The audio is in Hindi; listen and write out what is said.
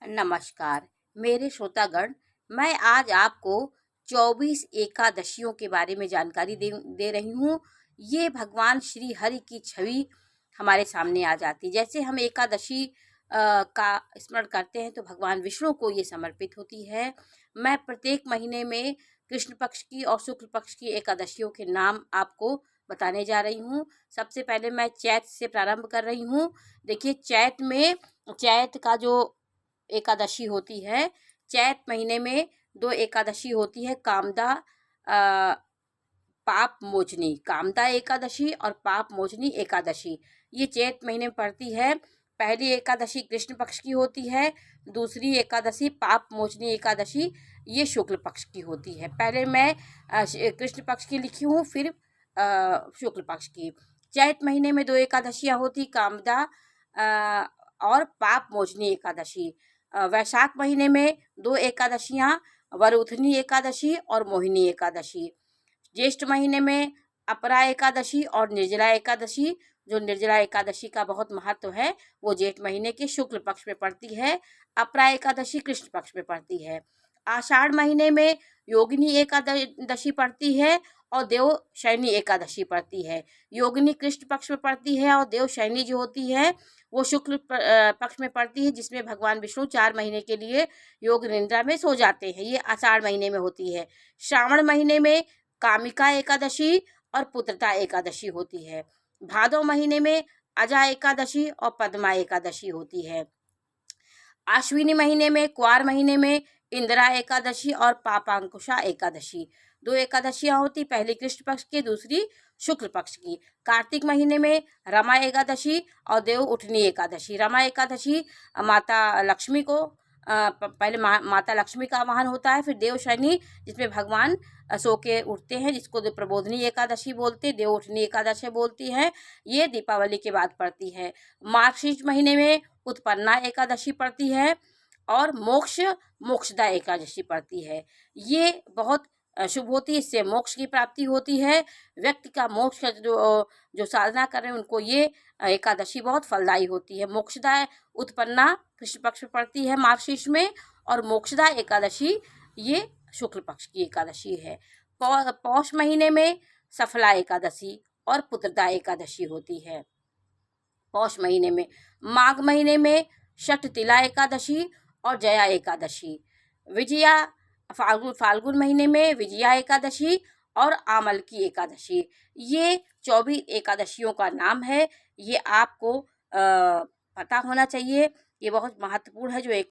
नमस्कार मेरे श्रोतागण। मैं आज आपको 24 एकादशियों के बारे में जानकारी दे रही हूँ। ये भगवान श्री हरि की छवि हमारे सामने आ जाती। जैसे हम एकादशी का स्मरण करते हैं तो भगवान विष्णु को ये समर्पित होती है। मैं प्रत्येक महीने में कृष्ण पक्ष की और शुक्ल पक्ष की एकादशियों के नाम आपको बताने जा रही हूँ। सबसे पहले मैं चैत से प्रारंभ कर रही हूँ। देखिए, चैत का जो एकादशी होती है, चैत महीने में 2 एकादशी होती है। पाप मोचनी कामदा एकादशी और पाप मोचनी एकादशी, ये चैत महीने में पड़ती है। पहली एकादशी कृष्ण पक्ष की होती है, दूसरी एकादशी पाप मोचनी एकादशी ये शुक्ल पक्ष की होती है। पहले मैं कृष्ण पक्ष की लिखी हूँ, फिर शुक्ल पक्ष की। चैत महीने में 2 एकादशियाँ होती, कामदा और पाप मोचनी एकादशी। वैशाख महीने में 2 एकादशियाँ, वरुथनी एकादशी और मोहिनी एकादशी। ज्येष्ठ महीने में अपरा एकादशी और निर्जला एकादशी। जो निर्जला एकादशी का बहुत महत्व है वो जेठ महीने के शुक्ल पक्ष में पड़ती है। अपरा एकादशी कृष्ण पक्ष में पड़ती है। आषाढ़ महीने में योगिनी एकादशी पड़ती है और देव शयनी एकादशी पड़ती है। योगिनी कृष्ण पक्ष में पड़ती है और देव शयनी जो होती है वो शुक्ल पक्ष में पड़ती है, जिसमें भगवान विष्णु 4 महीने के लिए योग निद्रा में सो जाते हैं। ये आषाढ़ महीने में होती है। श्रावण महीने में कामिका एकादशी और पुत्रता एकादशी होती है। भादव महीने में अजा एकादशी और पद्मा एकादशी होती है। आश्विनी महीने में क्वार महीने में इंदिरा एकादशी और पापांकुशा एकादशी। 2 एकादशियां होती, पहली कृष्ण पक्ष की, दूसरी शुक्ल पक्ष की। कार्तिक महीने में रमा एकादशी और देव उठनी एकादशी। रमा एकादशी माता लक्ष्मी को पहले माता लक्ष्मी का आवाहन होता है, फिर देव शनि जिसमें भगवान सो के उठते हैं, जिसको प्रबोधनी एकादशी बोलते, देव उठनी एकादशी बोलती है। ये दीपावली के बाद पड़ती है। मार्गशीर्ष महीने में उत्पन्ना एकादशी पड़ती है और मोक्षदा एकादशी पड़ती है। ये बहुत शुभ होती है, इससे मोक्ष की प्राप्ति होती है। व्यक्ति का मोक्ष का जो साधना कर रहे हैं उनको ये एकादशी बहुत फलदायी होती है। मोक्षदा उत्पन्ना कृष्ण पक्ष में पड़ती है मार्गशीर्ष में, और मोक्षदा एकादशी ये शुक्ल पक्ष की एकादशी है। पौष महीने में सफला एकादशी और पुत्रदा एकादशी होती है। पौष महीने में माघ महीने में षटतिला एकादशी और जया एकादशी। विजया फाल्गुन महीने में विजया एकादशी और आमल की एकादशी। ये 24 एकादशियों का नाम है। ये आपको पता होना चाहिए। ये बहुत महत्वपूर्ण है। जो एक